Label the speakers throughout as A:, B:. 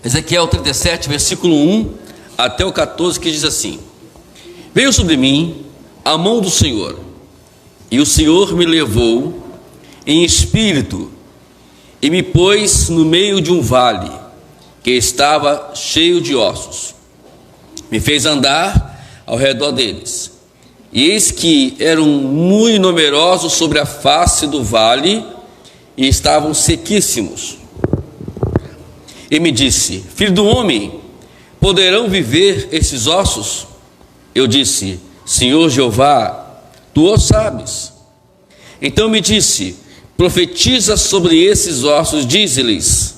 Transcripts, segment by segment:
A: Ezequiel 37, versículo 1 até o 14, que diz assim: Veio sobre mim a mão do Senhor, e o Senhor me levou em espírito e me pôs no meio de um vale que estava cheio de ossos. Me fez andar ao redor deles, e eis que eram muito numerosos sobre a face do vale e estavam sequíssimos. E me disse: Filho do homem, poderão viver esses ossos? Eu disse: Senhor Jeová, tu o sabes. Então me disse: Profetiza sobre esses ossos, dize-lhes: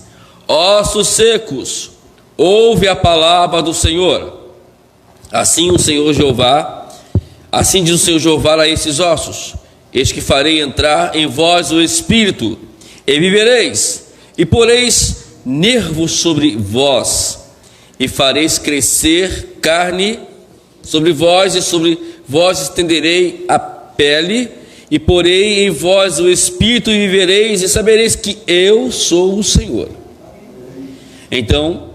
A: Ossos secos, ouve a palavra do Senhor. Assim o Senhor Jeová, assim diz o Senhor Jeová a esses ossos: Eis que farei entrar em vós o Espírito, e vivereis, e poreis nervos sobre vós, e fareis crescer carne sobre vós, e sobre vós estenderei a pele, e porei em vós o Espírito, e vivereis, e sabereis que eu sou o Senhor. Então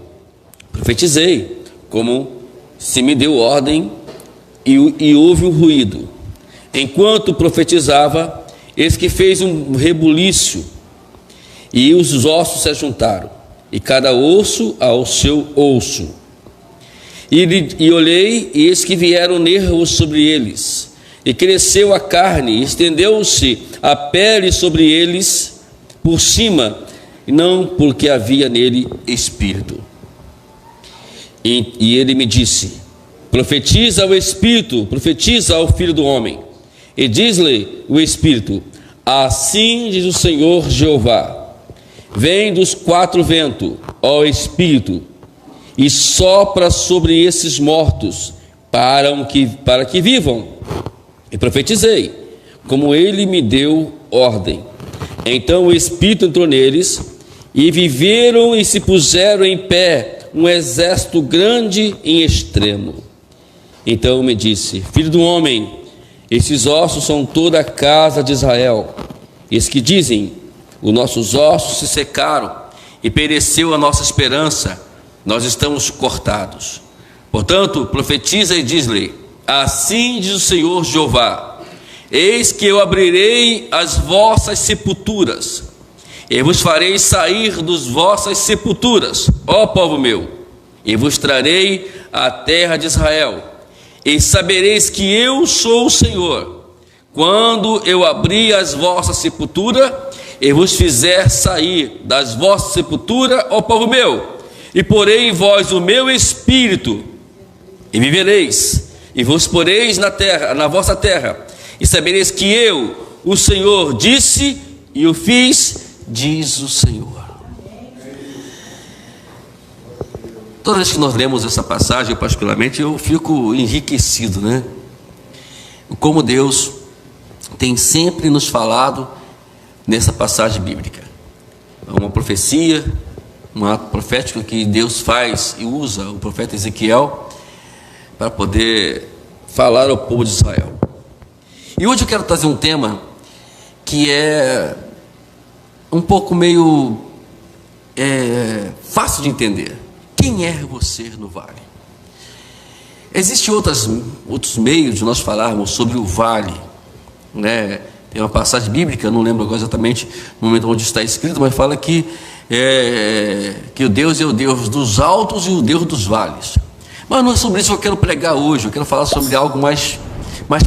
A: profetizei, como se me deu ordem, e houve um ruído. Enquanto profetizava, eis que fez um rebuliço, e os ossos se ajuntaram, e cada osso ao seu osso. E olhei, e eis que vieram nervos sobre eles, e cresceu a carne, e estendeu-se a pele sobre eles por cima, não porque havia nele espírito. E ele me disse: Profetiza ao Espírito, profetiza ao Filho do Homem, e diz-lhe o Espírito: Assim diz o Senhor Jeová: Vem dos quatro ventos, ó Espírito, e sopra sobre esses mortos, para que vivam. E profetizei, como ele me deu ordem. Então o Espírito entrou neles, e viveram e se puseram em pé um exército grande em extremo. Então me disse: Filho do homem, esses ossos são toda a casa de Israel. Eis que dizem: os nossos ossos se secaram, e pereceu a nossa esperança, nós estamos cortados. Portanto, profetiza e diz-lhe: Assim diz o Senhor Jeová: Eis que eu abrirei as vossas sepulturas, e vos farei sair das vossas sepulturas, ó povo meu, e vos trarei à terra de Israel, e sabereis que eu sou o Senhor, quando eu abrir as vossas sepulturas, e vos fizer sair das vossas sepulturas, ó povo meu, e porei em vós o meu espírito, e vivereis, e vos poreis na terra, na vossa terra, e sabereis que eu, o Senhor, disse e o fiz, diz o Senhor. Toda vez que nós lemos essa passagem, particularmente, eu fico enriquecido, né? Como Deus tem sempre nos falado nessa passagem bíblica. Uma profecia, um ato profético que Deus faz e usa o profeta Ezequiel para poder falar ao povo de Israel. E hoje eu quero trazer um tema que é um pouco meio fácil de entender. Quem é você no vale? Existem outros meios de nós falarmos sobre o vale, né? Tem uma passagem bíblica, não lembro agora exatamente no momento onde está escrito, mas fala que o Deus é o Deus dos altos e o Deus dos vales. Mas não é sobre isso que eu quero pregar hoje. Eu quero falar sobre algo mais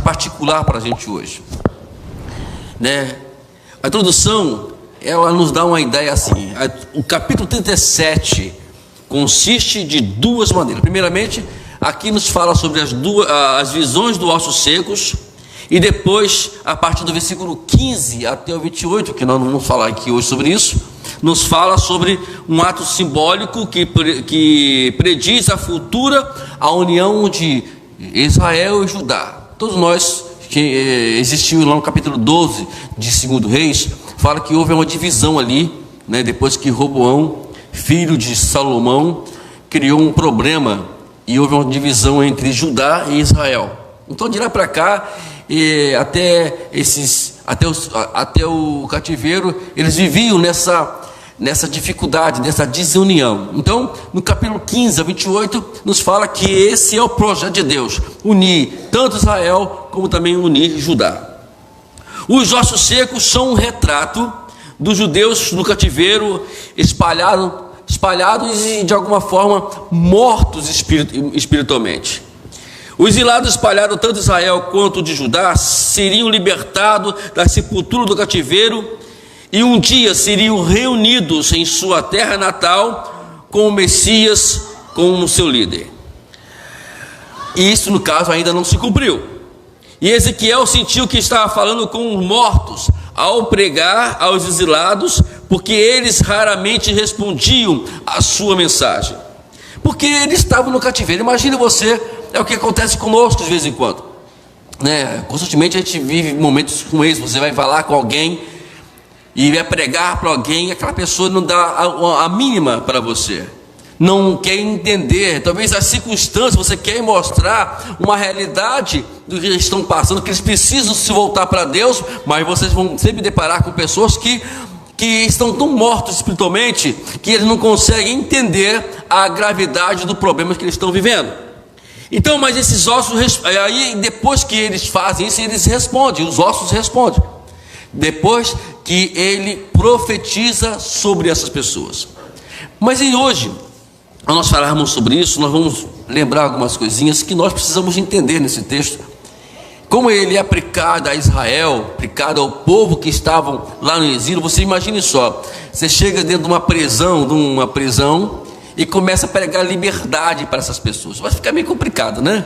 A: particular para a gente hoje, né? A introdução, ela nos dá uma ideia assim. O capítulo 37 consiste de duas maneiras. Primeiramente, aqui nos fala sobre as visões dos ossos secos, e depois, a partir do versículo 15 até o 28, que nós não vamos falar aqui hoje sobre isso, nos fala sobre um ato simbólico que prediz a futura a união de Israel e Judá. Todos nós, que existiu lá no capítulo 12 de 2 Reis, fala que houve uma divisão ali, né, depois que Roboão, filho de Salomão, criou um problema, e houve uma divisão entre Judá e Israel. Então de lá para cá, até o cativeiro, eles viviam nessa dificuldade, nessa desunião. Então, no capítulo 15 a 28, nos fala que esse é o projeto de Deus: unir tanto Israel como também unir Judá. Os ossos secos são um retrato dos judeus no cativeiro, espalhados e de alguma forma mortos espiritualmente. Os exilados espalhados tanto de Israel quanto de Judá seriam libertados da sepultura do cativeiro e um dia seriam reunidos em sua terra natal com o Messias como seu líder. E isso, no caso, ainda não se cumpriu. E Ezequiel sentiu que estava falando com os mortos ao pregar aos exilados, porque eles raramente respondiam à sua mensagem, porque eles estavam no cativeiro. Imagine você, é o que acontece conosco de vez em quando, né? Constantemente a gente vive momentos como esse. Você vai falar com alguém e vai pregar para alguém, e aquela pessoa não dá a mínima para você, não quer entender, talvez as circunstâncias, você quer mostrar uma realidade do que eles estão passando, que eles precisam se voltar para Deus, mas vocês vão sempre deparar com pessoas que estão tão mortos espiritualmente, que eles não conseguem entender a gravidade do problema que eles estão vivendo. Então, mas esses ossos, aí depois que eles fazem isso, eles respondem, os ossos respondem, depois que ele profetiza sobre essas pessoas. Mas e hoje, ao nós falarmos sobre isso, nós vamos lembrar algumas coisinhas que nós precisamos entender nesse texto, como ele é aplicado a Israel, aplicado ao povo que estavam lá no exílio. Você imagine só, você chega dentro de uma prisão e começa a pregar liberdade para essas pessoas. Vai ficar meio complicado, né?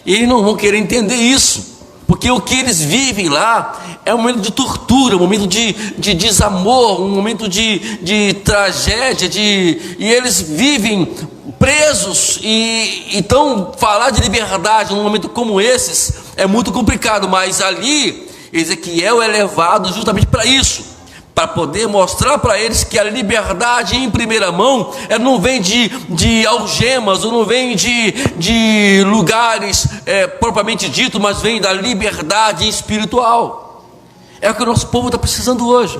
A: E eles não vão querer entender isso, porque o que eles vivem lá é um momento de tortura, um momento de desamor, um momento de tragédia, e eles vivem presos, e então falar de liberdade num momento como esses é muito complicado. Mas ali Ezequiel é levado justamente para isso, para poder mostrar para eles que a liberdade em primeira mão, ela não vem de algemas, ou não vem de lugares propriamente dito, mas vem da liberdade espiritual. É o que o nosso povo está precisando hoje,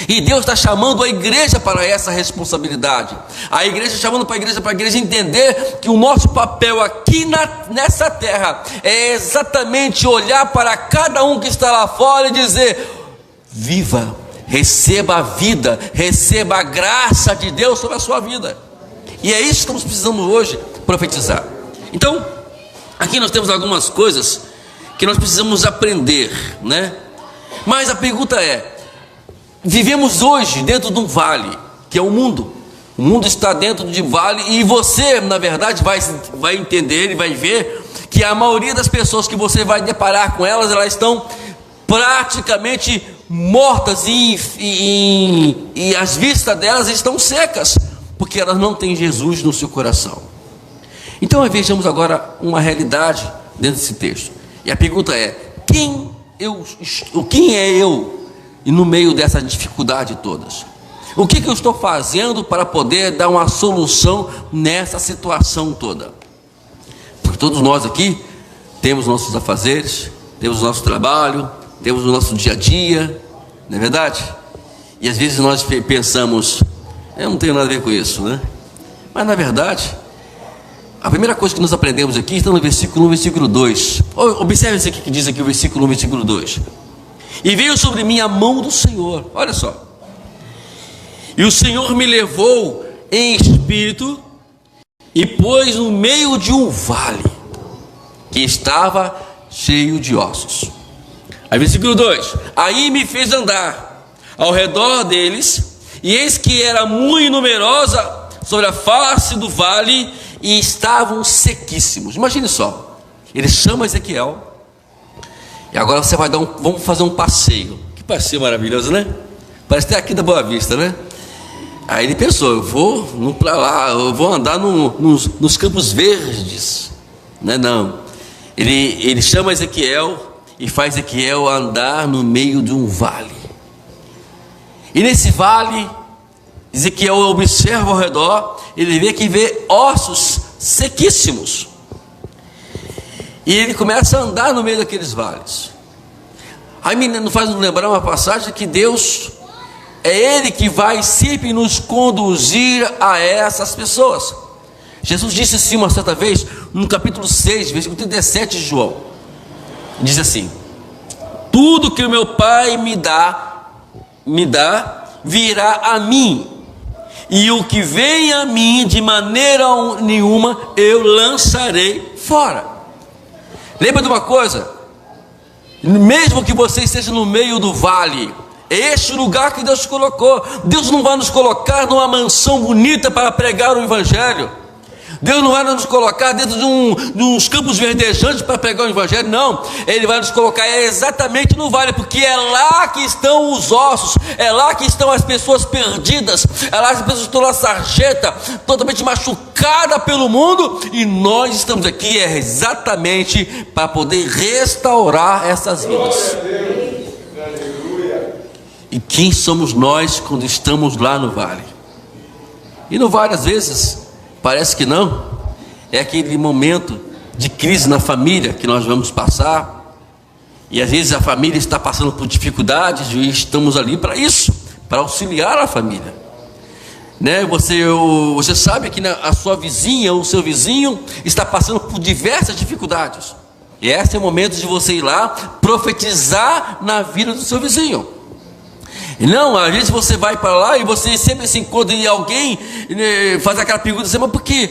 A: e Deus está chamando a igreja para essa responsabilidade. A igreja chamando para a igreja entender que o nosso papel aqui nessa terra é exatamente olhar para cada um que está lá fora e dizer: viva, receba a vida, receba a graça de Deus sobre a sua vida. E é isso que estamos precisando hoje profetizar. Então, aqui nós temos algumas coisas que nós precisamos aprender, né? Mas a pergunta é: vivemos hoje dentro de um vale, que é o mundo. O mundo está dentro de vale, e você, na verdade, vai entender e vai ver que a maioria das pessoas que você vai deparar com elas estão praticamente mortas, e as vistas delas estão secas, porque elas não têm Jesus no seu coração. Então vejamos agora uma realidade dentro desse texto, e a pergunta é: quem é eu e no meio dessa dificuldade todas? O que eu estou fazendo para poder dar uma solução nessa situação toda? Porque todos nós aqui temos nossos afazeres, temos o nosso trabalho, temos o nosso dia a dia, não é verdade? E às vezes nós pensamos: eu não tenho nada a ver com isso, né? Mas na verdade, a primeira coisa que nós aprendemos aqui está no versículo 1, versículo 2. Observe isso aqui que diz aqui o versículo 1, versículo 2. E veio sobre mim a mão do Senhor, olha só, e o Senhor me levou em espírito e pôs no meio de um vale que estava cheio de ossos. Aí versículo 2: aí me fez andar ao redor deles, e eis que era muito numerosa sobre a face do vale, e estavam sequíssimos. Imagine só, ele chama Ezequiel, e agora você vai vamos fazer um passeio. Que passeio maravilhoso, né? Parece até aqui da Boa Vista, né? Aí ele pensou: eu vou para lá, eu vou andar nos campos verdes, né? Não, ele chama Ezequiel e faz Ezequiel andar no meio de um vale. E nesse vale, Ezequiel observa ao redor, ele vê ossos sequíssimos. E ele começa a andar no meio daqueles vales. Aí me faz lembrar uma passagem que Deus é Ele que vai sempre nos conduzir a essas pessoas. Jesus disse assim uma certa vez, no capítulo 6, versículo 37 de João, diz assim: tudo que o meu Pai me dá, virá a mim, e o que vem a mim, de maneira nenhuma eu lançarei fora. Lembra de uma coisa? Mesmo que você esteja no meio do vale, é este o lugar que Deus colocou. Deus não vai nos colocar numa mansão bonita para pregar o Evangelho. Deus não vai nos colocar dentro de uns campos verdejantes para pregar o Evangelho, não. Ele vai nos colocar exatamente no vale, porque é lá que estão os ossos, é lá que estão as pessoas perdidas, é lá que as pessoas estão na sarjeta, totalmente machucadas pelo mundo, e nós estamos aqui exatamente para poder restaurar essas vidas. E quem somos nós quando estamos lá no vale? E no vale, às vezes, parece que não, é aquele momento de crise na família que nós vamos passar, e às vezes a família está passando por dificuldades, e estamos ali para isso, para auxiliar a família, né? Você sabe que a sua vizinha, ou o seu vizinho está passando por diversas dificuldades, e esse é o momento de você ir lá profetizar na vida do seu vizinho. Não, às vezes você vai para lá e você sempre se encontra e alguém faz aquela pergunta assim: mas por que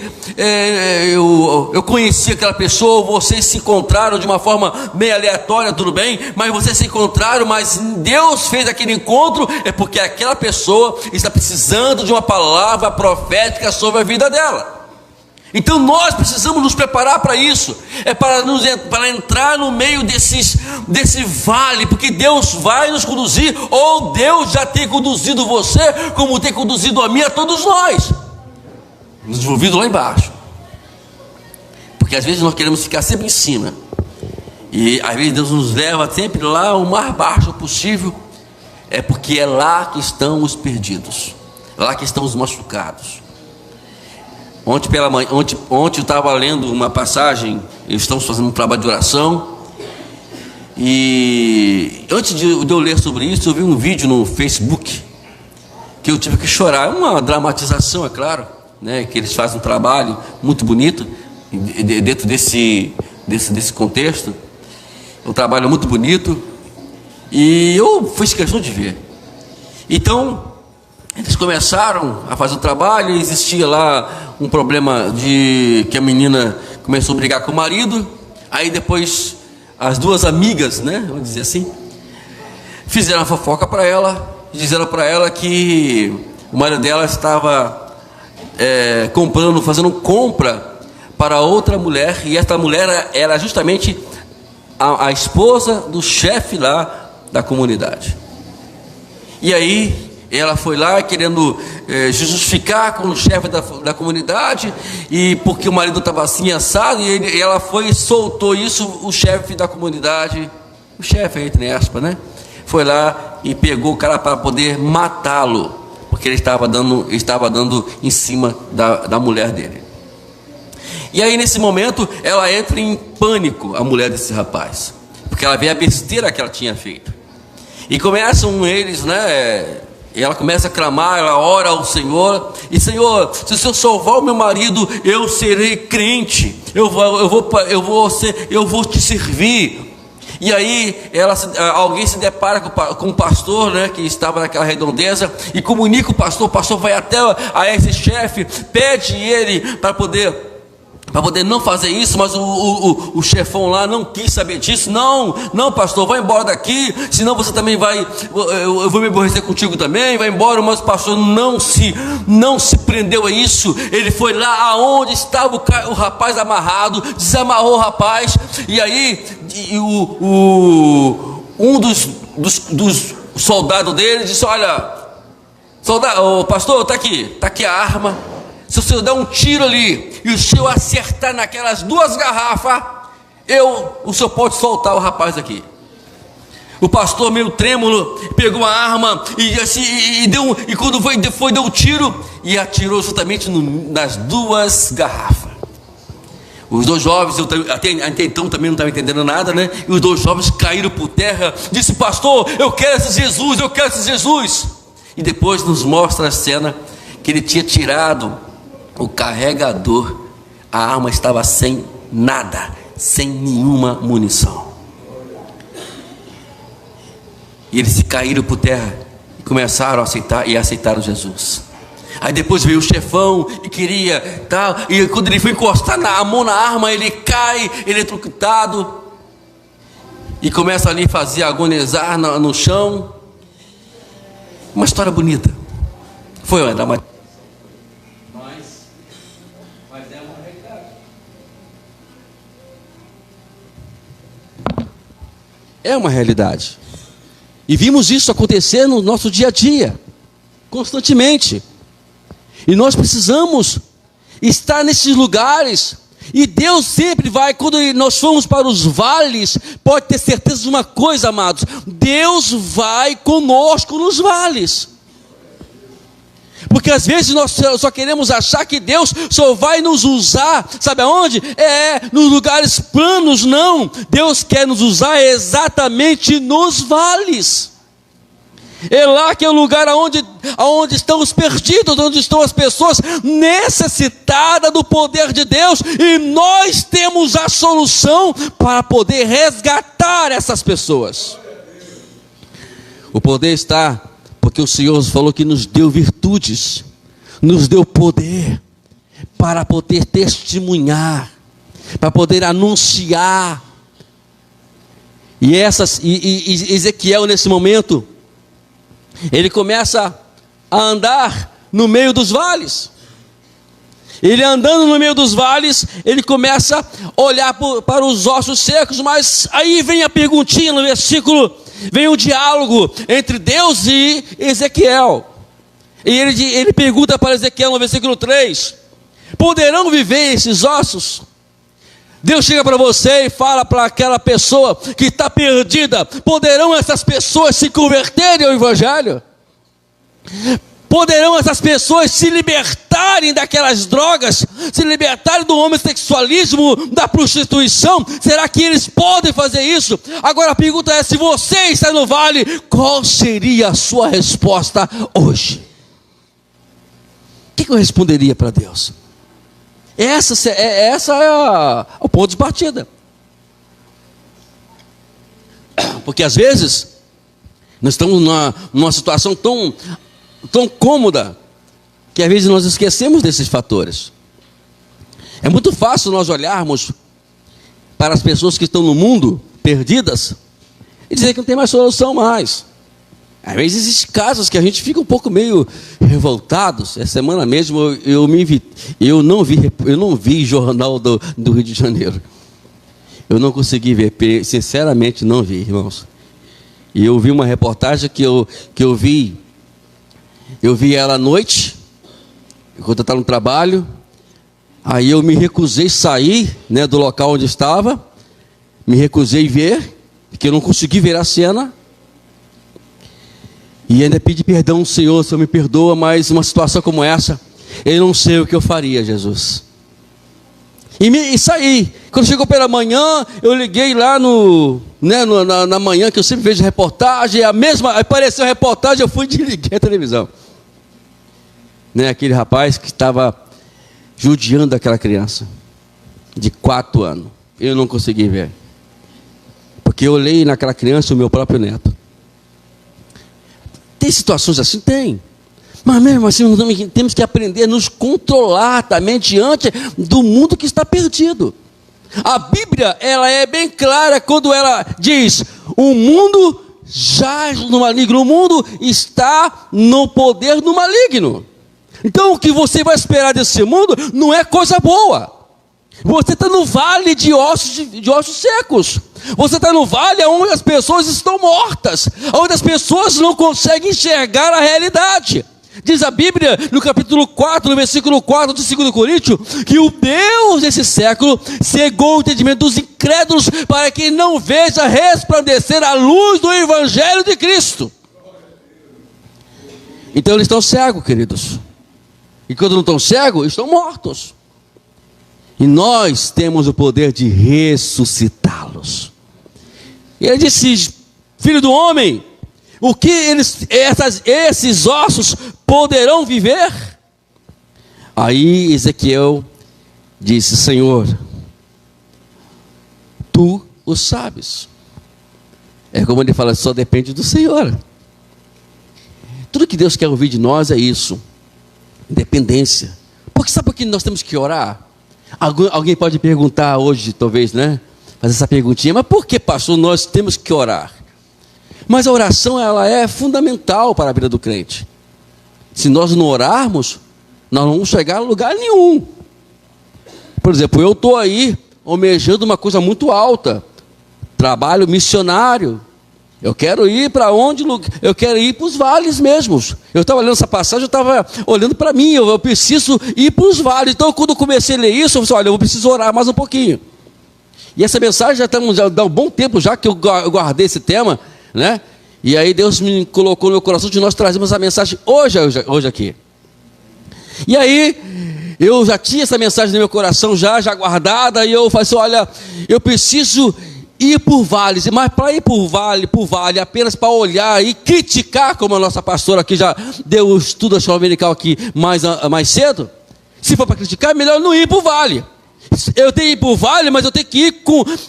A: eu conheci aquela pessoa, vocês se encontraram de uma forma meio aleatória, tudo bem, mas vocês se encontraram, mas Deus fez aquele encontro, é porque aquela pessoa está precisando de uma palavra profética sobre a vida dela. Então nós precisamos nos preparar para isso, para entrar no meio desse vale, porque Deus vai nos conduzir, ou Deus já tem conduzido você, como tem conduzido a mim, a todos nós, nos envolvidos lá embaixo, porque às vezes nós queremos ficar sempre em cima, e às vezes Deus nos leva sempre lá o mais baixo possível, é porque é lá que estão os perdidos, é lá que estão os machucados. Ontem eu estava lendo uma passagem, estamos fazendo um trabalho de oração, e antes de eu ler sobre isso, eu vi um vídeo no Facebook, que eu tive que chorar. É uma dramatização, é claro, né, que eles fazem um trabalho muito bonito, dentro desse contexto, um trabalho muito bonito, e eu fiz questão de ver. Então, eles começaram a fazer o trabalho, existia lá um problema de que a menina começou a brigar com o marido, aí depois as duas amigas, né, vamos dizer assim, fizeram a fofoca para ela, disseram para ela que o marido dela estava fazendo compra para outra mulher, e esta mulher era justamente a esposa do chefe lá da comunidade. E aí ela foi lá querendo justificar com o chefe da comunidade, e porque o marido estava assim assado, e ela foi e soltou isso. O chefe da comunidade, o chefe entre aspas, né, foi lá e pegou o cara para poder matá-lo, porque ele estava dando em cima da mulher dele. E aí nesse momento ela entra em pânico, a mulher desse rapaz, porque ela vê a besteira que ela tinha feito, e começam eles, né, e ela começa a clamar, ela ora ao Senhor, e Senhor, se o Senhor salvar o meu marido, eu serei crente, eu vou te servir. E aí alguém se depara com o pastor, né, que estava naquela redondeza, e comunica o pastor vai até a esse chefe, pede ele para poder não fazer isso, mas o chefão lá não quis saber disso. Não, pastor, vai embora daqui, senão você também eu vou me aborrecer contigo também, vai embora. Mas o pastor não se prendeu a isso. Ele foi lá aonde estava o rapaz amarrado, desamarrou o rapaz, e aí um dos soldados dele disse: olha, pastor, está aqui a arma. Se o senhor der um tiro ali e o senhor acertar naquelas duas garrafas, o senhor pode soltar o rapaz aqui. O pastor, meio trêmulo, pegou a arma e quando deu um tiro e atirou justamente nas duas garrafas. Os dois jovens, até então também não estavam entendendo nada, né? E os dois jovens caíram por terra. Disse: pastor, eu quero esse Jesus. E depois nos mostra a cena que ele tinha tirado o carregador, a arma estava sem nada, sem nenhuma munição. E eles se caíram por terra e começaram a aceitar Jesus. Aí depois veio o chefão e queria tal, e quando ele foi encostar a mão na arma, ele cai, eletrocutado, e começa ali a fazer agonizar no chão. Uma história bonita. Foi uma dramática. Mas é uma realidade. É uma realidade. E vimos isso acontecer no nosso dia a dia, constantemente. E nós precisamos estar nesses lugares. E Deus sempre vai, quando nós formos para os vales, pode ter certeza de uma coisa, amados: Deus vai conosco nos vales. Porque às vezes nós só queremos achar que Deus só vai nos usar, sabe aonde? Nos lugares planos. Não, Deus quer nos usar exatamente nos vales. É lá que é o lugar onde estão os perdidos, onde estão as pessoas necessitadas do poder de Deus, e nós temos a solução para poder resgatar essas pessoas. O poder está, porque o Senhor falou que nos deu virtudes, nos deu poder para poder testemunhar, para poder anunciar. E Ezequiel, nesse momento, ele começa a andar no meio dos vales. Ele andando no meio dos vales, ele começa a olhar para os ossos secos. Mas aí vem a perguntinha no versículo, vem o diálogo entre Deus e Ezequiel. E ele pergunta para Ezequiel no versículo 3: poderão viver esses ossos? Deus chega para você e fala para aquela pessoa que está perdida: poderão essas pessoas se converterem ao Evangelho? Poderão essas pessoas se libertarem daquelas drogas, se libertarem do homossexualismo, da prostituição? Será que eles podem fazer isso? Agora a pergunta é: se você está no vale, qual seria a sua resposta hoje? O que eu responderia para Deus? Essa é o ponto de partida. Porque às vezes nós estamos numa situação tão cômoda, que às vezes nós esquecemos desses fatores. É muito fácil nós olharmos para as pessoas que estão no mundo perdidas e dizer que não tem mais solução mais. Às vezes existem casos que a gente fica um pouco meio revoltados. Essa semana mesmo eu não vi jornal do Rio de Janeiro. Eu não consegui ver, sinceramente não vi, irmãos. E eu vi uma reportagem que eu vi ela à noite, enquanto eu estava no trabalho. Aí eu me recusei a sair, do local onde estava, me recusei a ver, porque eu não consegui ver a cena. E ainda pedi perdão ao Senhor: Senhor, me perdoa, mas uma situação como essa, eu não sei o que eu faria, Jesus. E saí. Quando chegou pela manhã, eu liguei lá na manhã, que eu sempre vejo reportagem, apareceu a reportagem, eu fui e desliguei a televisão. Aquele rapaz que estava judiando aquela criança de 4 anos. Eu não consegui ver, porque eu olhei naquela criança o meu próprio neto. Tem situações assim? Tem. Mas mesmo assim, nós temos que aprender a nos controlar também diante do mundo que está perdido. A Bíblia, ela é bem clara quando ela diz: o mundo jaz no maligno, o mundo está no poder do maligno. Então o que você vai esperar desse mundo não é coisa boa. Você está no vale de ossos secos. Você está no vale onde as pessoas estão mortas, onde as pessoas não conseguem enxergar a realidade. Diz a Bíblia no capítulo 4, no versículo 4 de 2 Coríntios, que o Deus desse século cegou o entendimento dos incrédulos, para que não veja resplandecer a luz do Evangelho de Cristo. Então eles estão cegos, queridos. E quando não estão cegos, estão mortos. E nós temos o poder de ressuscitá-los. E ele disse: filho do homem, o que esses ossos poderão viver? Aí Ezequiel disse: Senhor, tu o sabes. É como ele fala, só depende do Senhor. Tudo que Deus quer ouvir de nós é isso, dependência. Porque sabe por que nós temos que orar? Alguém pode perguntar hoje, talvez, né? Fazer essa perguntinha, mas por que, pastor, nós temos que orar? Mas a oração, ela é fundamental para a vida do crente. Se nós não orarmos, nós não vamos chegar a lugar nenhum. Por exemplo, eu estou aí almejando uma coisa muito alta, trabalho missionário. Eu quero ir para onde? Eu quero ir para os vales mesmos. Eu estava lendo essa passagem, eu estava olhando para mim, eu preciso ir para os vales. Então, quando eu comecei a ler isso, eu falei, olha, eu preciso orar mais um pouquinho. E essa mensagem já dá um bom tempo já que eu guardei esse tema, né? E aí Deus me colocou no meu coração de nós trazermos a mensagem hoje aqui. E aí, eu já tinha essa mensagem no meu coração já guardada, e eu falei assim, olha, eu preciso ir por vales, mas para ir por vale, apenas para olhar e criticar, como a nossa pastora aqui já deu o estudo da escola dominical aqui mais cedo, se for para criticar, é melhor não ir por vale. Eu tenho que ir por vale, mas eu tenho que ir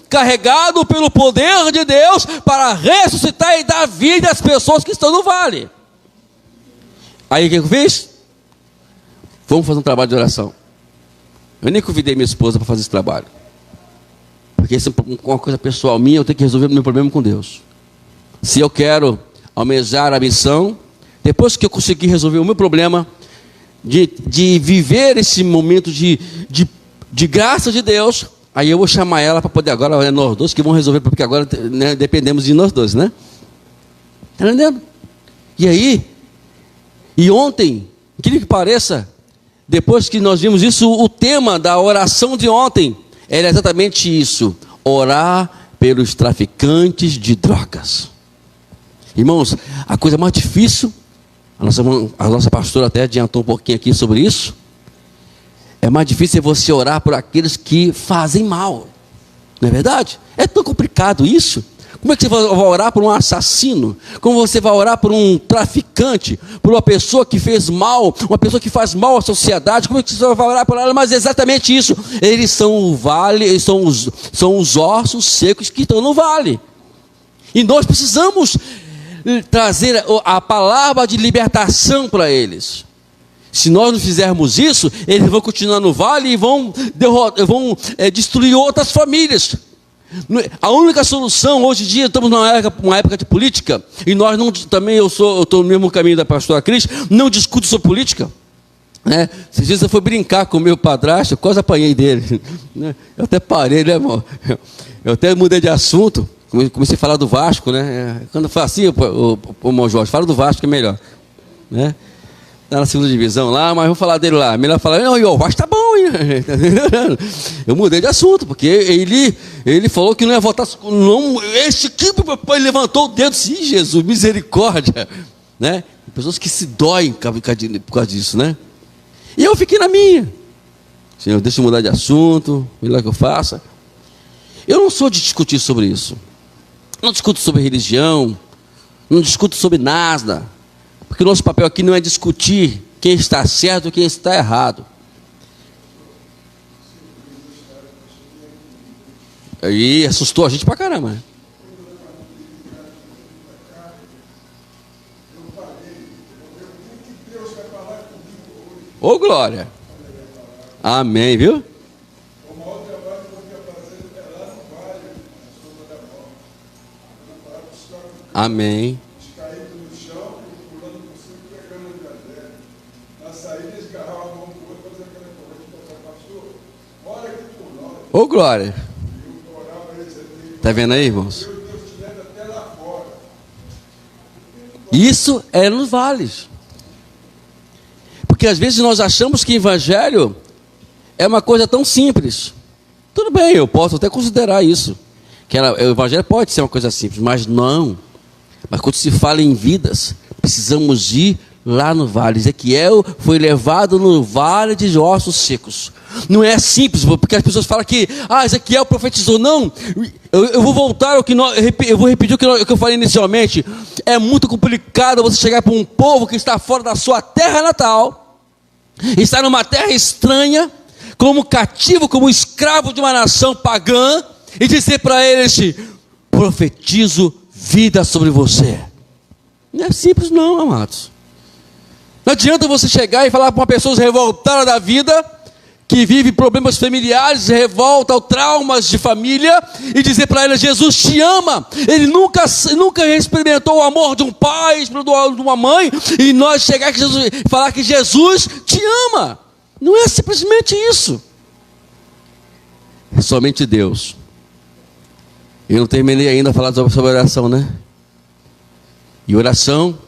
A: carregado pelo poder de Deus para ressuscitar e dar vida às pessoas que estão no vale. Aí o que eu fiz? Vamos fazer um trabalho de oração. Eu nem convidei minha esposa para fazer esse trabalho, porque isso é uma coisa pessoal minha, eu tenho que resolver o meu problema com Deus. Se eu quero almejar a missão, depois que eu conseguir resolver o meu problema, de viver esse momento de graça de Deus, aí eu vou chamar ela para poder, agora é nós dois que vão resolver, porque agora, né, dependemos de nós dois, né? Está entendendo? E aí, e ontem, incrível que pareça, depois que nós vimos isso, o tema da oração de ontem era exatamente isso: orar pelos traficantes de drogas. Irmãos, a coisa mais difícil, a nossa pastora até adiantou um pouquinho aqui sobre isso, é mais difícil você orar por aqueles que fazem mal, não é verdade? É tão complicado isso. Como é que você vai orar por um assassino? Como você vai orar por um traficante? Por uma pessoa que fez mal? Uma pessoa que faz mal à sociedade? Como é que você vai orar por ela? Mas é exatamente isso. Eles são o vale, eles são os ossos secos que estão no vale. E nós precisamos trazer a palavra de libertação para eles. Se nós não fizermos isso, eles vão continuar no vale e vão destruir outras famílias. A única solução, hoje em dia, estamos numa época de política, e nós não, também eu estou no mesmo caminho da pastora Cris, não discuto sobre política, né? Esses dias eu fui brincar com o meu padrasto, eu quase apanhei dele, né? Eu até parei, né, irmão? Eu até mudei de assunto, comecei a falar do Vasco, né? Quando eu falo assim, o irmão Jorge, fala do Vasco que é melhor, né? Está na segunda divisão lá, mas vamos falar dele lá. Melhor falar, não, o Vasco está bom, hein? Eu mudei de assunto, porque ele falou que não ia votar. Não, este que meu pai levantou o dedo, sim, Jesus, misericórdia. Né? Pessoas que se doem por causa disso, né? E eu fiquei na minha. Senhor, deixa eu mudar de assunto, melhor que eu faça. Eu não sou de discutir sobre isso. Não discuto sobre religião, não discuto sobre nada. Porque o nosso papel aqui não é discutir quem está certo e quem está errado. Aí assustou a gente pra caramba, né? Ô glória! Amém, viu? Amém. Ô glória! Está vendo aí, irmãos? Isso é nos vales. Porque às vezes nós achamos que evangelho é uma coisa tão simples. Tudo bem, eu posso até considerar isso. Que o evangelho pode ser uma coisa simples, mas não. Mas quando se fala em vidas, precisamos ir lá no vale. Ezequiel foi levado no vale de ossos secos. não é simples, porque as pessoas falam que Ezequiel profetizou. Não, eu vou voltar ao que eu vou repetir o que eu falei inicialmente. É muito complicado você chegar para um povo que está fora da sua terra natal, está numa terra estranha, como cativo, como escravo de uma nação pagã, e dizer para eles: profetizo vida sobre você. Não é simples não, amados. Não adianta você chegar e falar para uma pessoa revoltada da vida, que vive problemas familiares, revolta ou traumas de família, e dizer para ela: Jesus te ama. Ele nunca experimentou o amor de um pai, de uma mãe, e nós chegar aqui falar que Jesus te ama. Não é simplesmente isso. É somente Deus. Eu não terminei ainda a falar sobre oração, né? E oração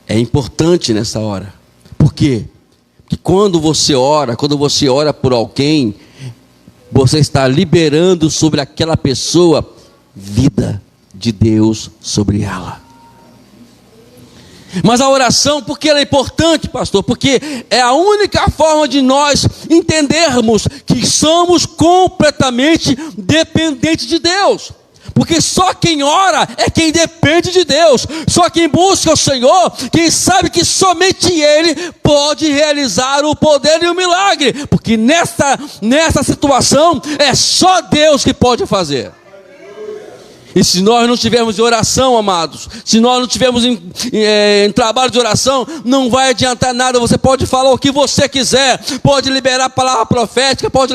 A: é importante nessa hora. Por quê? Porque quando você ora por alguém, você está liberando sobre aquela pessoa vida de Deus sobre ela. Mas a oração, por que ela é importante, pastor? Porque é a única forma de nós entendermos que somos completamente dependentes de Deus. Porque só quem ora é quem depende de Deus. Só quem busca o Senhor, quem sabe que somente Ele pode realizar o poder e o milagre. Porque nessa situação é só Deus que pode fazer. E se nós não tivermos em oração, amados, se nós não tivermos em trabalho de oração, não vai adiantar nada. Você pode falar o que você quiser, pode liberar a palavra profética, pode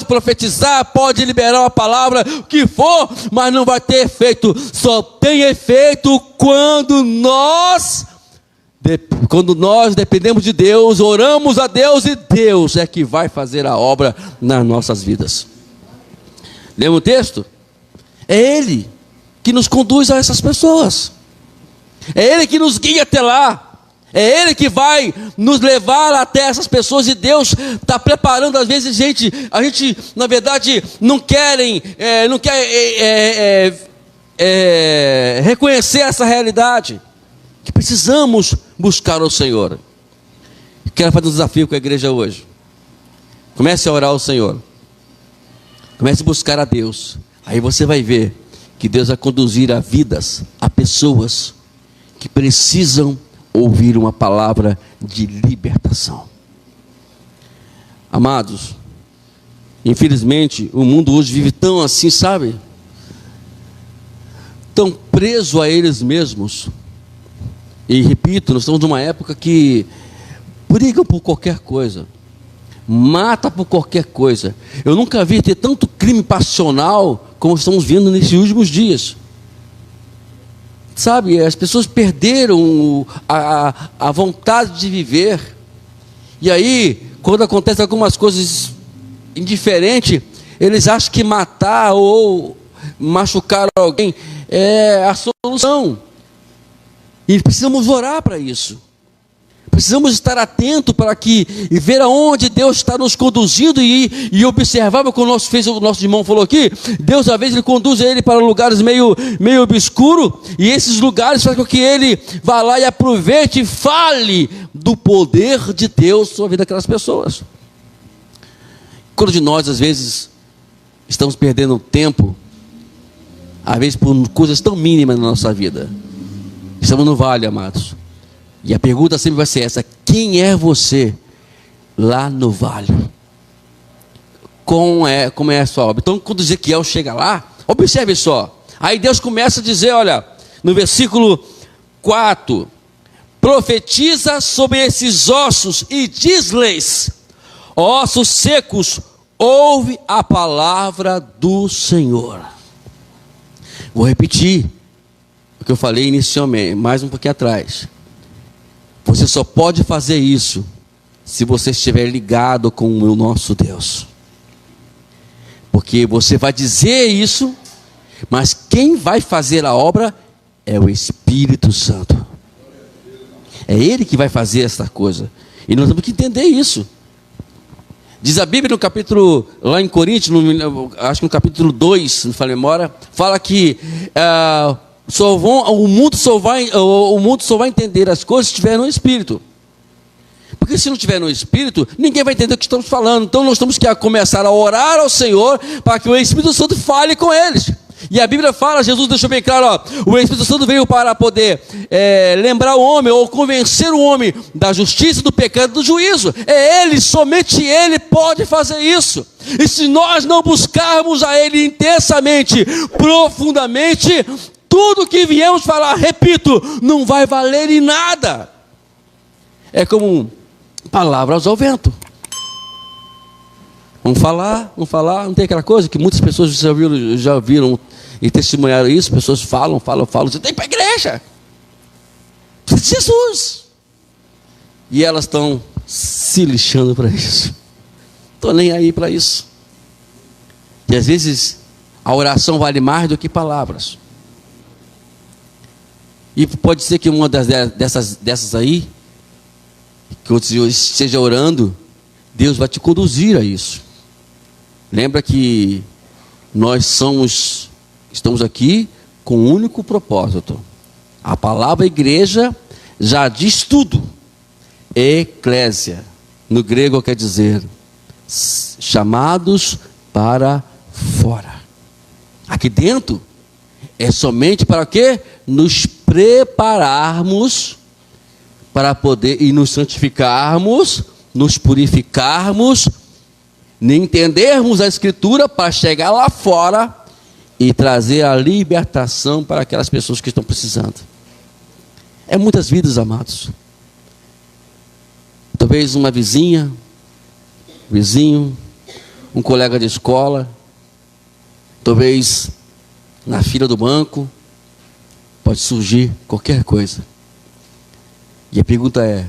A: profetizar, pode liberar uma palavra, o que for, mas não vai ter efeito. Só tem efeito quando nós dependemos de Deus, oramos a Deus, e Deus é que vai fazer a obra nas nossas vidas. Lembra o texto? É Ele que nos conduz a essas pessoas. É Ele que nos guia até lá. É Ele que vai nos levar até essas pessoas. E Deus está preparando. Às vezes a gente na verdade não quer reconhecer essa realidade, que precisamos buscar o Senhor. Quero fazer um desafio com a igreja hoje. Comece a orar ao Senhor. Comece a buscar a Deus. Aí você vai ver que Deus vai conduzir a vidas, a pessoas que precisam ouvir uma palavra de libertação. Amados, infelizmente o mundo hoje vive tão assim, sabe? Tão preso a eles mesmos. E repito, nós estamos numa época que brigam por qualquer coisa, mata por qualquer coisa. Eu nunca vi ter tanto crime passional como estamos vendo nesses últimos dias. Sabe, as pessoas perderam a vontade de viver. E aí, quando acontecem algumas coisas indiferentes, eles acham que matar ou machucar alguém é a solução. E precisamos orar para isso. Precisamos estar atentos para e ver aonde Deus está nos conduzindo e observar, como o nosso irmão falou aqui. Deus às vezes ele conduz ele para lugares meio obscuros, e esses lugares fazem com que ele vá lá e aproveite e fale do poder de Deus sobre a vida daquelas pessoas. Quando de nós às vezes estamos perdendo tempo, às vezes por coisas tão mínimas na nossa vida. Estamos no vale, amados. E a pergunta sempre vai ser essa: quem é você lá no vale? Como é a sua obra? Então, quando Ezequiel chega lá, observe só. Aí Deus começa a dizer, olha, no versículo 4: profetiza sobre esses ossos e diz-lhes: ossos secos, ouve a palavra do Senhor. Vou repetir o que eu falei inicialmente, mais um pouquinho atrás. Você só pode fazer isso se você estiver ligado com o nosso Deus. Porque você vai dizer isso, mas quem vai fazer a obra é o Espírito Santo. É Ele que vai fazer essa coisa. E nós temos que entender isso. Diz a Bíblia no capítulo, lá em Coríntios, acho que no capítulo 2, não falha a memória, fala que o mundo só vai entender as coisas se estiver no Espírito. Porque se não tiver no Espírito, ninguém vai entender o que estamos falando. Então nós temos que começar a orar ao Senhor para que o Espírito Santo fale com eles. E a Bíblia fala, Jesus deixou bem claro, ó, o Espírito Santo veio para poder lembrar o homem, ou convencer o homem da justiça, do pecado e do juízo. É Ele, somente Ele pode fazer isso. E se nós não buscarmos a Ele intensamente, profundamente, tudo que viemos falar, repito, não vai valer em nada. É como palavras ao vento. Vamos falar, não tem aquela coisa que muitas pessoas já viram e testemunharam isso, pessoas falam, você tem que ir para a igreja, precisa de Jesus, e elas estão se lixando para isso, estou nem aí para isso, e às vezes a oração vale mais do que palavras, e pode ser que uma dessas aí, que você esteja orando, Deus vai te conduzir a isso. Lembra que nós estamos aqui com um único propósito. A palavra igreja já diz tudo. Eclésia, no grego quer dizer chamados para fora. Aqui dentro é somente para quê? Nos prepararmos para poder e nos santificarmos, nos purificarmos, entendermos a Escritura para chegar lá fora e trazer a libertação para aquelas pessoas que estão precisando. É muitas vidas, amados. Talvez uma vizinha, vizinho, um colega de escola, talvez na fila do banco, pode surgir qualquer coisa. E a pergunta é,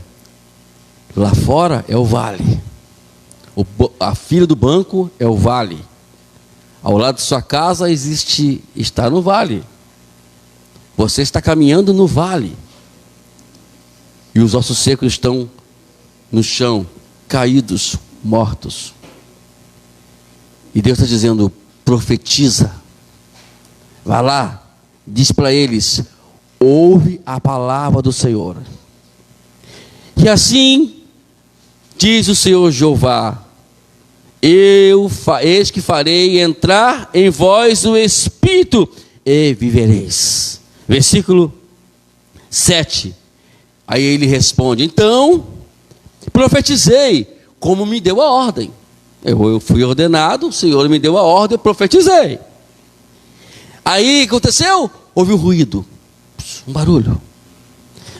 A: lá fora é o vale. A fila do banco é o vale. Ao lado de sua casa está no vale. Você está caminhando no vale. E os ossos secos estão no chão, caídos, mortos. E Deus está dizendo, profetiza. Vá lá, diz para eles, ouve a palavra do Senhor. E assim, diz o Senhor Jeová, eis que farei entrar em vós o Espírito e vivereis. Versículo 7. Aí ele responde, então, profetizei, como me deu a ordem. Eu fui ordenado, o Senhor me deu a ordem, eu profetizei. Aí, o que aconteceu? Houve um ruído, um barulho.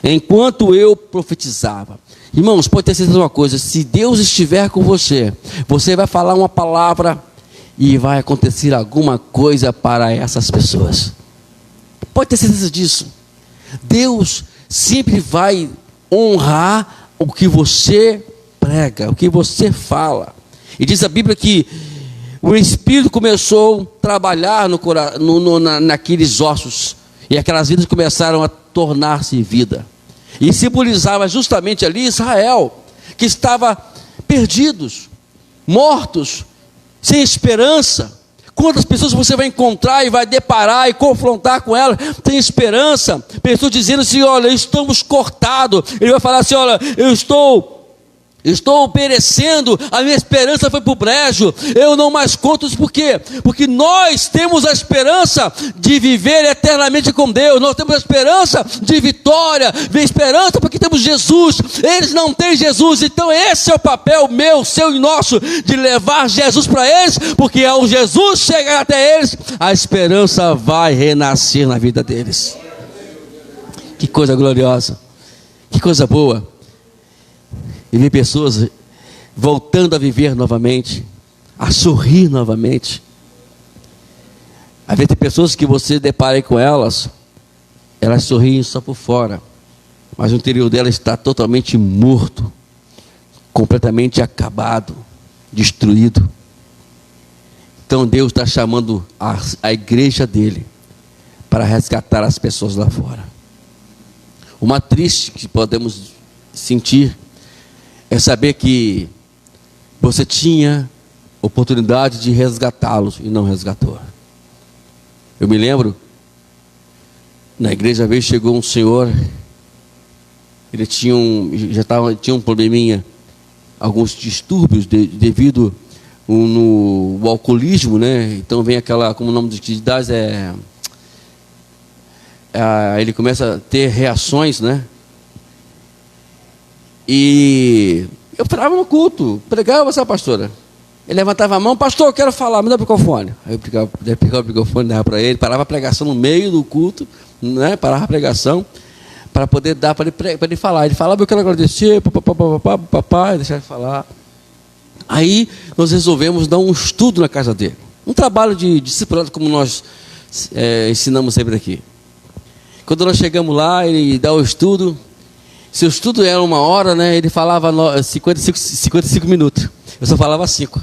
A: Enquanto eu profetizava. Irmãos, pode ter certeza de uma coisa, se Deus estiver com você, você vai falar uma palavra e vai acontecer alguma coisa para essas pessoas. Pode ter certeza disso. Deus sempre vai honrar o que você prega, o que você fala. E diz a Bíblia que o Espírito começou a trabalhar naqueles ossos, e aquelas vidas começaram a tornar-se vida. E simbolizava justamente ali Israel, que estava perdidos, mortos, sem esperança. Quantas pessoas você vai encontrar e vai deparar e confrontar com elas, sem esperança, pessoas dizendo assim, olha, estamos cortados. Ele vai falar assim, olha, eu estou perecendo, a minha esperança foi para o brejo, eu não mais conto isso, por quê? Porque nós temos a esperança de viver eternamente com Deus, nós temos a esperança de vitória, de esperança porque temos Jesus, eles não têm Jesus, então esse é o papel meu, seu e nosso, de levar Jesus para eles, porque ao Jesus chegar até eles, a esperança vai renascer na vida deles. Que coisa gloriosa, que coisa boa. E ver pessoas voltando a viver novamente, a sorrir novamente. Às vezes tem pessoas que você depara com elas sorriem só por fora, mas o interior dela está totalmente morto, completamente acabado, destruído. Então Deus está chamando a igreja dele para resgatar as pessoas lá fora. Uma triste que podemos sentir é saber que você tinha oportunidade de resgatá-los e não resgatou. Eu me lembro, na igreja, uma vez chegou um senhor, ele
B: ele tinha tinha um probleminha, alguns distúrbios devido no alcoolismo, né? Então vem aquela, como o nome de das ele começa a ter reações, né? E eu falava no culto, pregava, sabe, pastora? Ele levantava a mão, pastor, eu quero falar, me dá o microfone. Aí eu pegava o microfone, dava para ele, parava a pregação no meio do culto, né? Parava a pregação, para poder dar para ele falar. Ele falava, eu quero agradecer, papai, deixar ele falar. Aí nós resolvemos dar um estudo na casa dele. Um trabalho de discipulado, como nós ensinamos sempre aqui. Quando nós chegamos lá, ele dá o estudo. Se o estudo era 1 hora, né, ele falava 55 minutos. Eu só falava 5.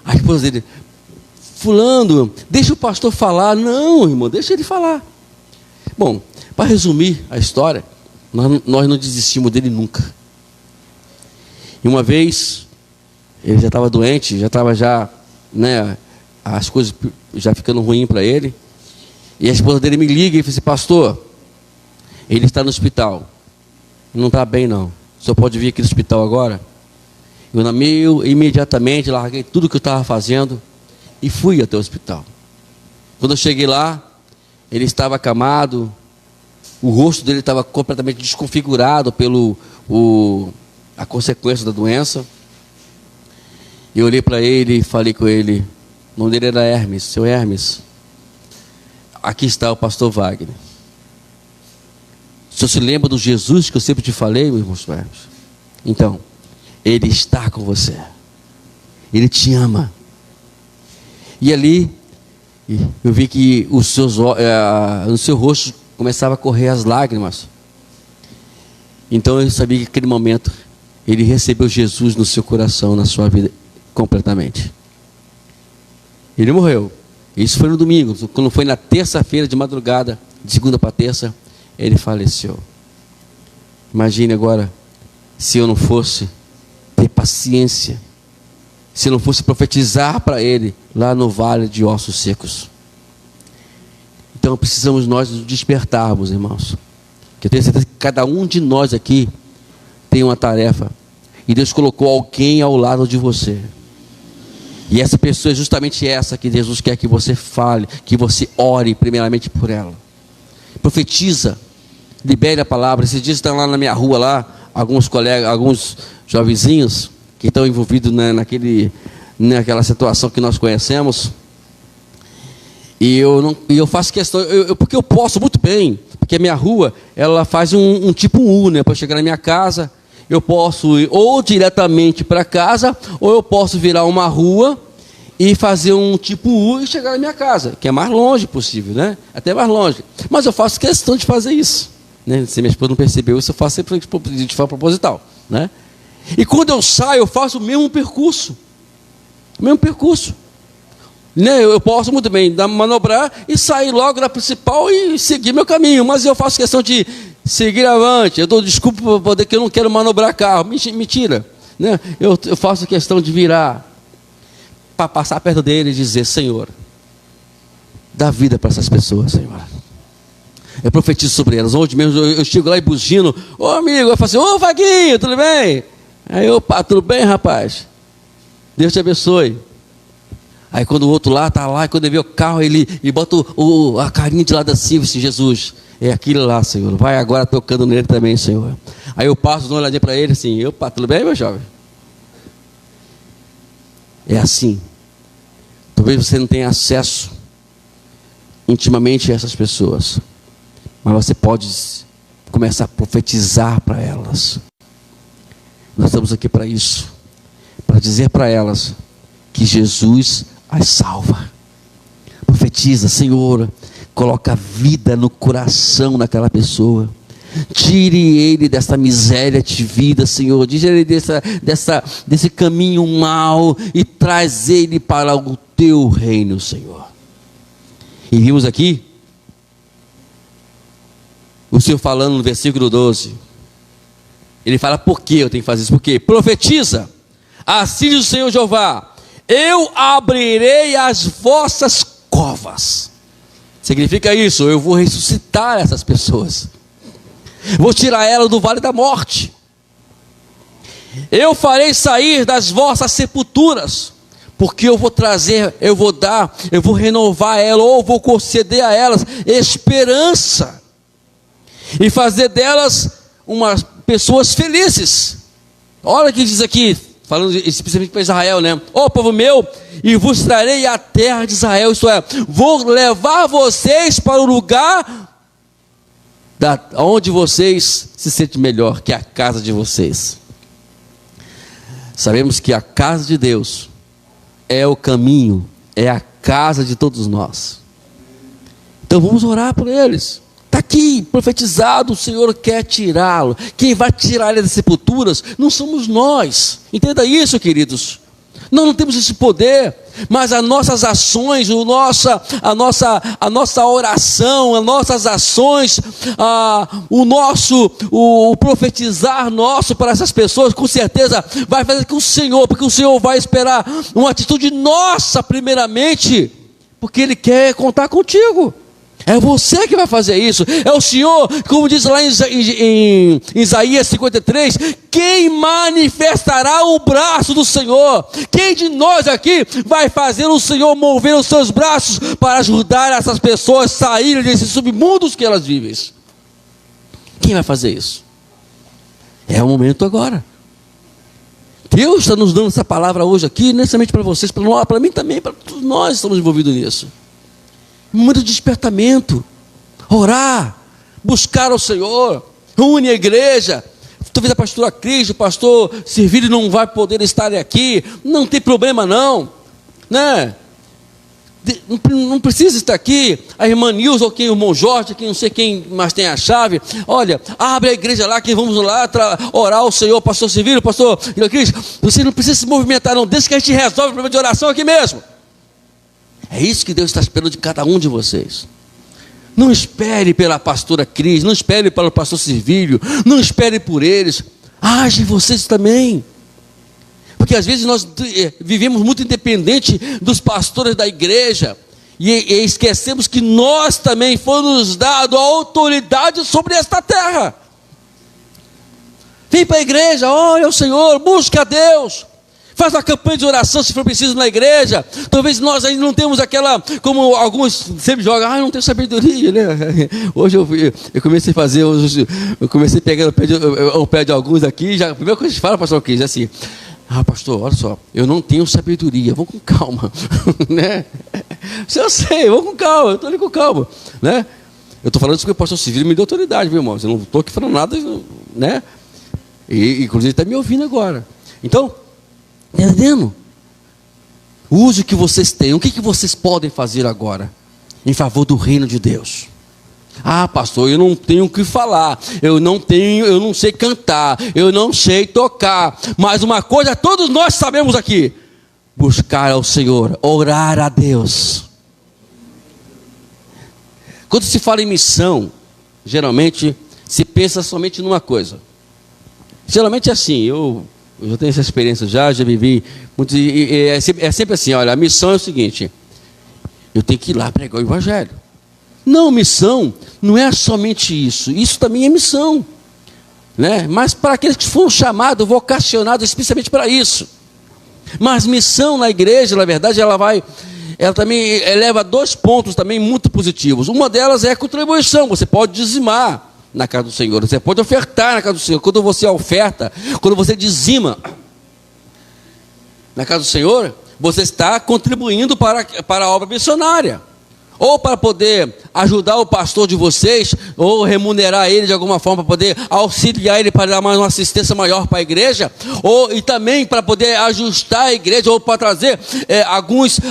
B: Aí a esposa dele, fulano, deixa o pastor falar. Não, irmão, deixa ele falar. Bom, para resumir a história, nós não desistimos dele nunca. E uma vez, ele já estava doente, já estava né, as coisas já ficando ruim para ele. E a esposa dele me liga e fala assim, pastor, ele está no hospital. Não está bem não. O senhor pode vir aqui no hospital agora? Eu imediatamente larguei tudo que eu estava fazendo e fui até o hospital. Quando eu cheguei lá, ele estava acamado, o rosto dele estava completamente desconfigurado a consequência da doença. Eu olhei para ele e falei com ele, o nome dele era Hermes, seu Hermes, aqui está o pastor Wagner. O senhor se lembra do Jesus que eu sempre te falei, meu irmão Hermes? Então, ele está com você. Ele te ama. E ali, eu vi que no seu rosto começava a correr as lágrimas. Então eu sabia que naquele momento, ele recebeu Jesus no seu coração, na sua vida, completamente. Ele morreu. Isso foi no domingo. Quando foi na terça-feira de madrugada, de segunda para terça, ele faleceu. Imagine agora, se eu não fosse ter paciência, se eu não fosse profetizar para ele, lá no vale de ossos secos. Então precisamos nós nos despertarmos, irmãos. Que eu tenho certeza que cada um de nós aqui tem uma tarefa. E Deus colocou alguém ao lado de você. E essa pessoa é justamente essa que Jesus quer que você fale, que você ore primeiramente por ela. Profetiza, libere a palavra. Esses dias estão lá na minha rua, lá, alguns colegas, alguns jovenzinhos que estão envolvidos naquela situação que nós conhecemos. E eu faço questão, porque eu posso muito bem, porque a minha rua, ela faz um tipo U, né? Para chegar na minha casa, eu posso ir ou diretamente para casa, ou eu posso virar uma rua e fazer um tipo U e chegar na minha casa, que é mais longe possível, né? Até mais longe. Mas eu faço questão de fazer isso, né? Se minha esposa não percebeu isso, eu faço sempre de forma proposital, né? E quando eu saio, eu faço o mesmo percurso. O mesmo percurso. Né? Eu posso muito bem manobrar e sair logo da principal e seguir meu caminho. Mas eu faço questão de seguir avante. Eu dou desculpa para poder que eu não quero manobrar carro. Mentira. Né? Eu faço questão de virar para passar perto dele e dizer, Senhor, dá vida para essas pessoas, Senhor. Eu profetizo sobre elas. Hoje mesmo eu chego lá e buzino. Ô amigo, eu falo assim, ô Vaguinho, tudo bem? Aí, opa, tudo bem, rapaz? Deus te abençoe. Aí quando o outro lá está lá, e quando ele vê o carro, ele bota a carinha de lado assim, assim, Jesus, é aquilo lá, Senhor, vai agora tocando nele também, Senhor. Aí eu passo, dou uma olhadinha para ele assim, opa, tudo bem, meu jovem? É assim. Talvez você não tenha acesso intimamente a essas pessoas, mas você pode começar a profetizar para elas. Nós estamos aqui para isso, para dizer para elas que Jesus as salva. Profetiza, Senhor, coloca vida no coração daquela pessoa. Tire ele dessa miséria de vida, Senhor. Tire ele desse caminho mau e traz ele para o teu reino, Senhor. E vimos aqui o Senhor falando no versículo 12. Ele fala, por que eu tenho que fazer isso? Porque profetiza, assim diz o Senhor Jeová, eu abrirei as vossas covas. Significa isso, eu vou ressuscitar essas pessoas. vou tirar ela do vale da morte. Eu farei sair das vossas sepulturas, porque eu vou trazer, eu vou dar, eu vou renovar ela, ou vou conceder a elas esperança, e fazer delas umas pessoas felizes. Olha o que diz aqui, falando especificamente para Israel, né? Ó povo meu, e vos trarei a terra de Israel, isto é, vou levar vocês para o lugar onde vocês se sentem melhor, que é a casa de vocês. Sabemos que a casa de Deus é o caminho, é a casa de todos nós. Então vamos orar por eles. Está aqui profetizado, o Senhor quer tirá-lo. Quem vai tirar ele das sepulturas não somos nós. Entenda isso, queridos. Nós não temos esse poder, mas as nossas ações, a nossa oração, as nossas ações, o profetizar nosso para essas pessoas, com certeza vai fazer com o Senhor, porque o Senhor vai esperar uma atitude nossa primeiramente, porque Ele quer contar contigo. É você que vai fazer isso. É o Senhor, como diz lá em Isaías 53, quem manifestará o braço do Senhor? Quem de nós aqui vai fazer o Senhor mover os seus braços para ajudar essas pessoas a saírem desses submundos que elas vivem? Quem vai fazer isso? É o momento agora. Deus está nos dando essa palavra hoje aqui, não somente para vocês, para mim também, para todos nós estamos envolvidos nisso. Momento de despertamento, orar, buscar ao Senhor, une a igreja. Talvez a pastora Cris, o pastor Servílio não vai poder estar aqui, não tem problema não, né? Não precisa estar aqui. A irmã Nilza, ou quem, o irmão Jorge, quem não sei quem mais tem a chave, olha, abre a igreja lá, que vamos lá orar ao Senhor, pastor Servílio, pastor Cris, você não precisa se movimentar não, desde que a gente resolve o problema de oração aqui mesmo. É isso que Deus está esperando de cada um de vocês. Não espere pela pastora Cris, não espere pelo pastor Servílio, não espere por eles, age vocês também. Porque às vezes nós vivemos muito independente dos pastores da igreja, e esquecemos que nós também foi-nos dado a autoridade sobre esta terra. Vem para a igreja, olha ao Senhor, busca a Deus. Faz uma campanha de oração se for preciso na igreja. Talvez nós ainda não temos aquela, como alguns sempre jogam, não tenho sabedoria, né? Hoje eu comecei a fazer, eu comecei pegando o pé de alguns aqui, já, a primeira coisa que a gente fala, pastor Cris, é assim, pastor, olha só, eu não tenho sabedoria, vou com calma, né? Eu sei, vou com calma, eu estou ali com calma, né? Eu estou falando isso porque o pastor Servílio me deu autoridade, meu irmão, eu não estou aqui falando nada, né? E inclusive está me ouvindo agora. Então, entendendo? Use o que vocês têm. O que vocês podem fazer agora em favor do reino de Deus? Pastor, eu não tenho o que falar, eu não sei cantar, eu não sei tocar, mas uma coisa todos nós sabemos aqui: buscar ao Senhor, orar a Deus. Quando se fala em missão, geralmente se pensa somente numa coisa. Geralmente é assim, eu já tenho essa experiência, já vivi muito, é sempre assim, olha, a missão é o seguinte: eu tenho que ir lá pregar o evangelho. Não, missão não é somente isso, isso também é missão, né? Mas para aqueles que foram chamados, vocacionados especialmente para isso. Mas missão na igreja, na verdade, ela também eleva 2 pontos também muito positivos. Uma delas é a contribuição. Você pode dizimar na casa do Senhor, você pode ofertar na casa do Senhor. Quando você oferta, quando você dizima na casa do Senhor, você está contribuindo para a obra missionária, ou para poder ajudar o pastor de vocês, ou remunerar ele de alguma forma, para poder auxiliar ele, para dar uma assistência maior para a igreja, e também para poder ajustar a igreja, ou para trazer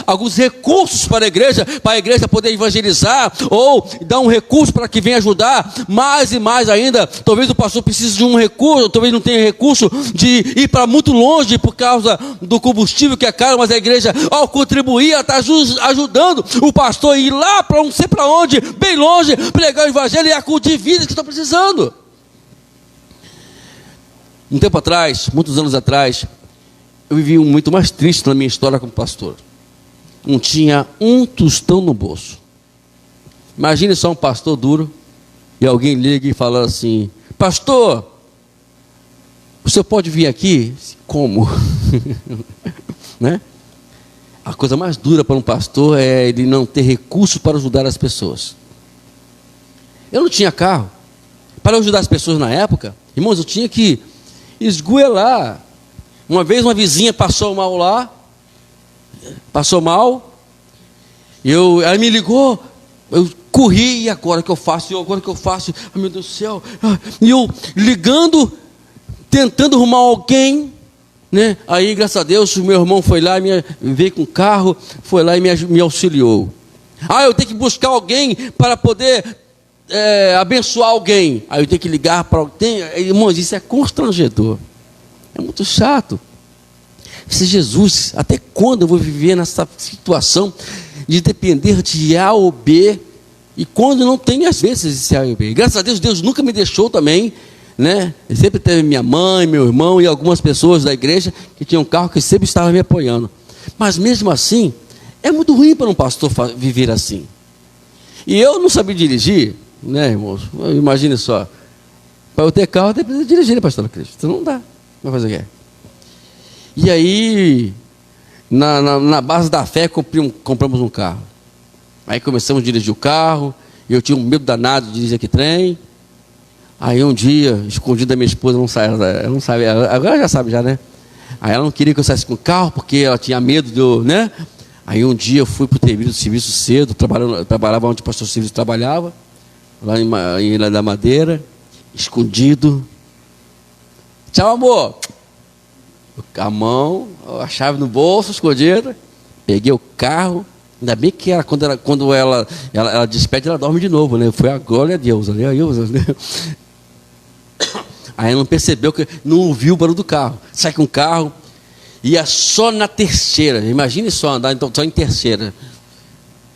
B: alguns recursos para a igreja poder evangelizar, ou dar um recurso para que venha ajudar, mais e mais ainda. Talvez o pastor precise de um recurso, talvez não tenha recurso de ir para muito longe por causa do combustível que é caro, mas a igreja, ao contribuir, está ajudando o pastor a ir lá para não sei para onde, bem longe, pregar o evangelho e acudir vidas que estão precisando. Um tempo atrás, muitos anos atrás, eu vivi um muito mais triste na minha história como pastor. Não tinha um tostão no bolso. Imagine só um pastor duro e alguém liga e fala assim: pastor, o senhor pode vir aqui? Como? Né? A coisa mais dura para um pastor é ele não ter recursos para ajudar as pessoas. Eu não tinha carro. Para ajudar as pessoas na época, irmãos, eu tinha que esgoelar. Uma vez uma vizinha passou mal lá, ela me ligou, eu corri, e agora o que eu faço? Ai, meu Deus do céu. E eu ligando, tentando arrumar alguém, né? Aí, graças a Deus, o meu irmão foi lá, veio com o carro, foi lá e me auxiliou. Eu tenho que buscar alguém para poder abençoar alguém. Aí eu tenho que ligar para alguém. Irmãos, isso é constrangedor. É muito chato. Se Jesus, até quando eu vou viver nessa situação de depender de A ou B, e quando não tem às vezes esse A ou B? Graças a Deus, Deus nunca me deixou também, né? Sempre teve minha mãe, meu irmão e algumas pessoas da igreja que tinham carro que sempre estavam me apoiando. Mas mesmo assim, é muito ruim para um pastor viver assim. E eu não sabia dirigir, né, irmãos? Imagine só, para eu ter carro eu preciso dirigir, né, pastor Cristo? Então não dá, vai fazer o quê? E aí, na base da fé, compramos um carro. Aí começamos a dirigir o carro, e eu tinha um medo danado de dirigir aquele trem. Aí um dia, escondido da minha esposa, ela não sabe, agora ela já sabe já, né? Aí ela não queria que eu saísse com o carro, porque ela tinha medo né? Aí um dia eu fui para o serviço cedo, trabalhava onde o pastor Silvio trabalhava, lá em Ilha da Madeira, escondido. Tchau, amor. A mão, a chave no bolso, escondida. Peguei o carro. Ainda bem que quando ela despede, ela dorme de novo, né? Foi a glória a Deus. Né? Aí ela não percebeu, não ouviu o barulho do carro. Sai com o carro, ia só na terceira. Imagine só andar então, só em terceira.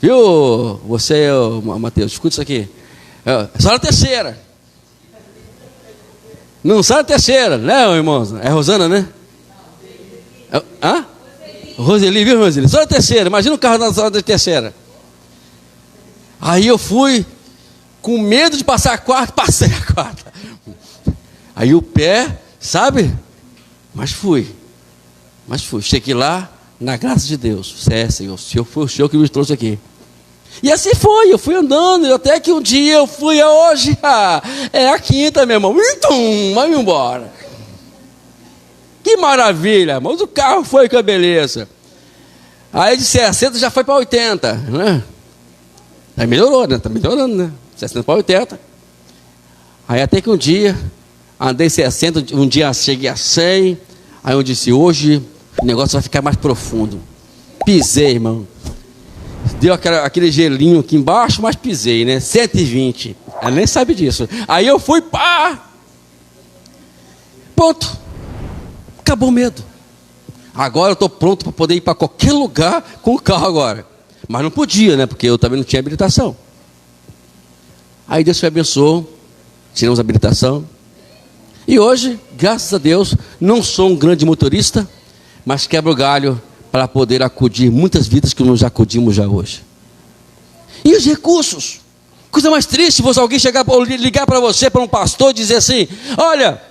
B: Viu? Você, Mateus, escuta isso aqui. Só na terceira. Não sai na terceira, né, irmãos? É Rosana, né? Roseli, viu, Roseli? Só na terceira, imagina o carro na sala da terceira. Aí eu fui, com medo de passar a quarta, passei a quarta. Aí o pé, sabe? Mas fui. Cheguei lá, na graça de Deus. Senhor, foi o Senhor que me trouxe aqui. E assim foi, eu fui andando, até que um dia eu fui, hoje, é a quinta, meu irmão. Então, vai embora. Que maravilha, mas o carro foi com a beleza. Aí de 60 já foi para 80, né? Aí melhorou, né? Está melhorando, né? 60 para 80. Aí até que um dia, andei 60, um dia cheguei a 100. Aí eu disse, hoje o negócio vai ficar mais profundo. Pisei, irmão. Deu aquele gelinho aqui embaixo, mas pisei, né? 120. Ela nem sabe disso. Aí eu fui, ponto. Acabou o medo. Agora eu estou pronto para poder ir para qualquer lugar com o carro agora. Mas não podia, né? Porque eu também não tinha habilitação. Aí Deus me abençoou. Tiramos a habilitação. E hoje, graças a Deus, não sou um grande motorista, mas quebro o galho para poder acudir muitas vidas que nós já acudimos já hoje. E os recursos? Coisa mais triste, alguém chegar ligar para você, para um pastor, e dizer assim, olha,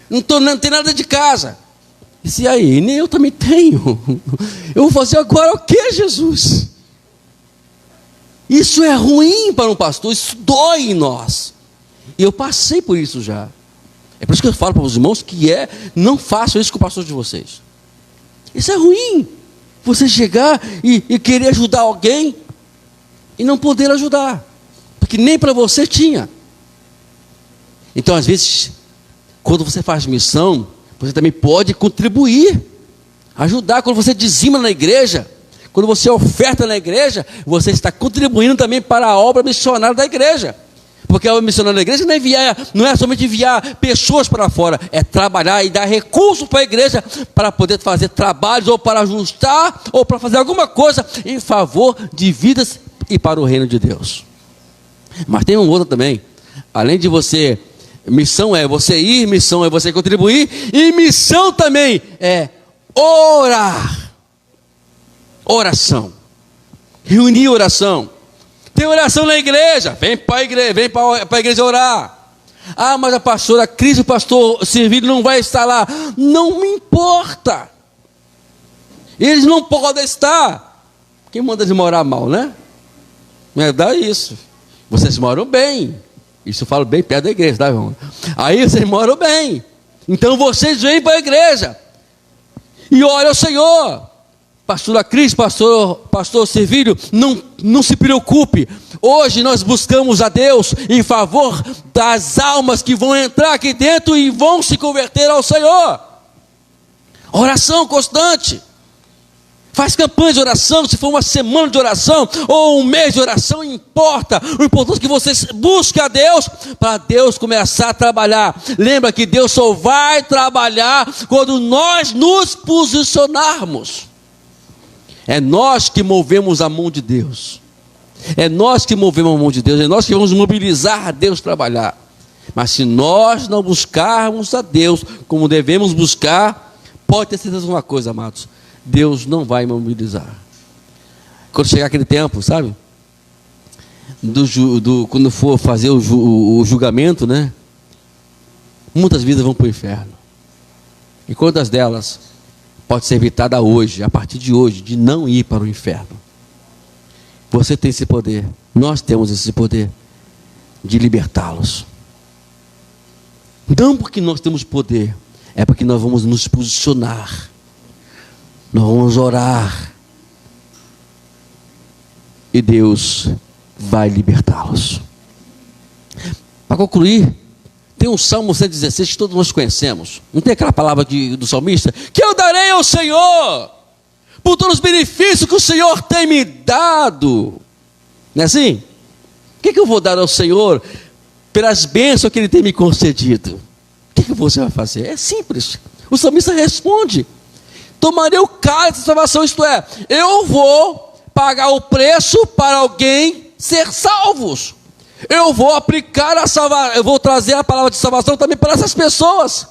B: não tem nada de casa. E se aí, nem eu também tenho. Eu vou fazer agora o que, Jesus? Isso é ruim para um pastor, isso dói em nós. E eu passei por isso já. É por isso que eu falo para os irmãos que não façam isso com o pastor de vocês. Isso é ruim. Você chegar e querer ajudar alguém e não poder ajudar. Porque nem para você tinha. Então, às vezes, quando você faz missão, você também pode contribuir, ajudar. Quando você dizima na igreja, quando você oferta na igreja, você está contribuindo também para a obra missionária da igreja. Porque a obra missionária da igreja não é somente enviar pessoas para fora, é trabalhar e dar recursos para a igreja para poder fazer trabalhos, ou para ajustar, ou para fazer alguma coisa em favor de vidas e para o reino de Deus. Mas tem um outro também, além de você, missão é você ir, missão é você contribuir, e missão também é orar. Oração. Reunir oração. Tem oração na igreja, vem para a igreja orar. Ah, mas a pastora Cris, o pastor Servílio não vai estar lá. Não me importa. Eles não podem estar. Quem manda eles morar mal, né? Não é dar isso. Vocês moram bem. Isso eu falo bem perto da igreja, tá, irmão? Aí vocês moram bem. Então vocês vêm para a igreja. E olha o Senhor. Pastora Cris, pastor Servílio, não se preocupe. Hoje nós buscamos a Deus em favor das almas que vão entrar aqui dentro e vão se converter ao Senhor. Oração constante. Faz campanha de oração, se for uma semana de oração ou um mês de oração, não importa. O importante é que você busque a Deus para Deus começar a trabalhar. Lembra que Deus só vai trabalhar quando nós nos posicionarmos. É nós que movemos a mão de Deus. É nós que movemos a mão de Deus. É nós que vamos mobilizar a Deus trabalhar. Mas se nós não buscarmos a Deus como devemos buscar, pode ter certeza de uma coisa, amados: Deus não vai mobilizar. Quando chegar aquele tempo, sabe? Quando for fazer o julgamento, né? Muitas vidas vão para o inferno. E quantas delas pode ser evitada hoje, a partir de hoje, de não ir para o inferno? Você tem esse poder, nós temos esse poder de libertá-los. Não porque nós temos poder, é porque nós vamos nos posicionar, nós vamos orar, e Deus vai libertá-los. Para concluir, tem um Salmo 116 que todos nós conhecemos. Não tem aquela palavra do salmista? Que eu darei ao Senhor por todos os benefícios que o Senhor tem me dado. Não é assim? O que eu vou dar ao Senhor pelas bênçãos que Ele tem me concedido? O que você vai fazer? É simples. O salmista responde: tomarei o cálice da salvação, isto é, eu vou pagar o preço para alguém ser salvos. Eu vou aplicar a salvação, eu vou trazer a palavra de salvação também para essas pessoas.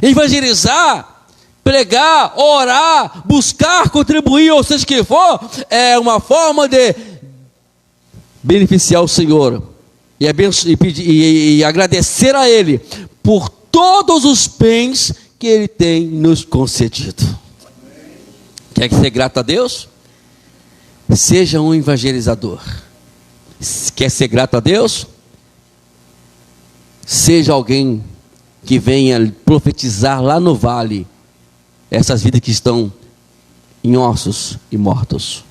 B: Evangelizar, pregar, orar, buscar, contribuir, ou seja o que for, é uma forma de beneficiar o Senhor e agradecer a Ele por todos os bens que Ele tem nos concedido. Quer ser grato a Deus? Seja um evangelizador. Quer ser grato a Deus? Seja alguém que venha profetizar lá no vale essas vidas que estão em ossos e mortos.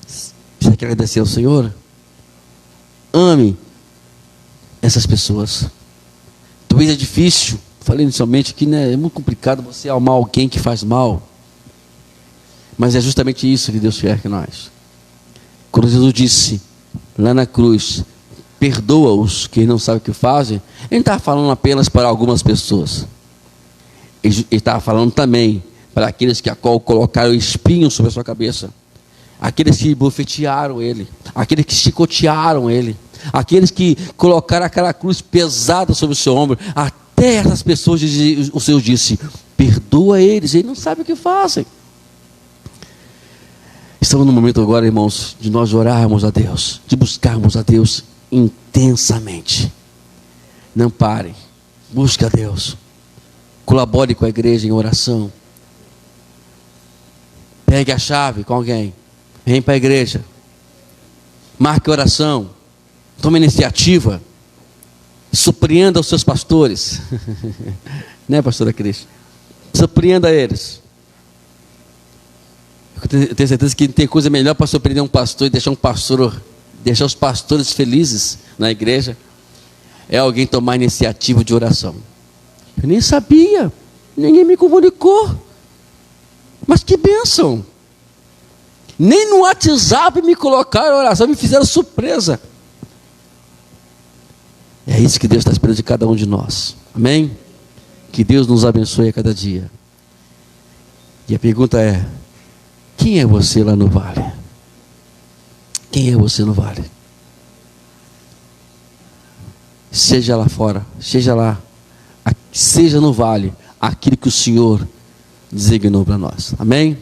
B: Você quer agradecer ao Senhor? Ame essas pessoas. Talvez é difícil, falei inicialmente que, né, é muito complicado você amar alguém que faz mal, mas é justamente isso que Deus quer que nós. Quando Jesus disse lá na cruz, perdoa-os que não sabem o que fazem, Ele não estava falando apenas para algumas pessoas, Ele estava falando também para aqueles que colocaram espinhos sobre a sua cabeça, aqueles que bofetearam Ele, aqueles que chicotearam Ele, aqueles que colocaram aquela cruz pesada sobre o seu ombro. Até essas pessoas, o Senhor disse: perdoa eles não sabem o que fazem. Estamos no momento agora, irmãos, de nós orarmos a Deus, de buscarmos a Deus intensamente. Não pare, busque a Deus, colabore com a igreja em oração, pegue a chave com alguém, vem para a igreja, marque oração, tome iniciativa, surpreenda os seus pastores, né, pastora Cris? Surpreenda eles. Eu tenho certeza que não tem coisa melhor para surpreender um pastor e deixar os pastores felizes na igreja, é alguém tomar iniciativa de oração. Eu nem sabia, ninguém me comunicou, mas que bênção! Nem no WhatsApp me colocaram oração, me fizeram surpresa. É isso que Deus está esperando de cada um de nós. Amém? Que Deus nos abençoe a cada dia. E a pergunta é: quem é você lá no vale? Quem é você no vale? Seja lá fora, seja no vale, aquilo que o Senhor designou para nós. Amém?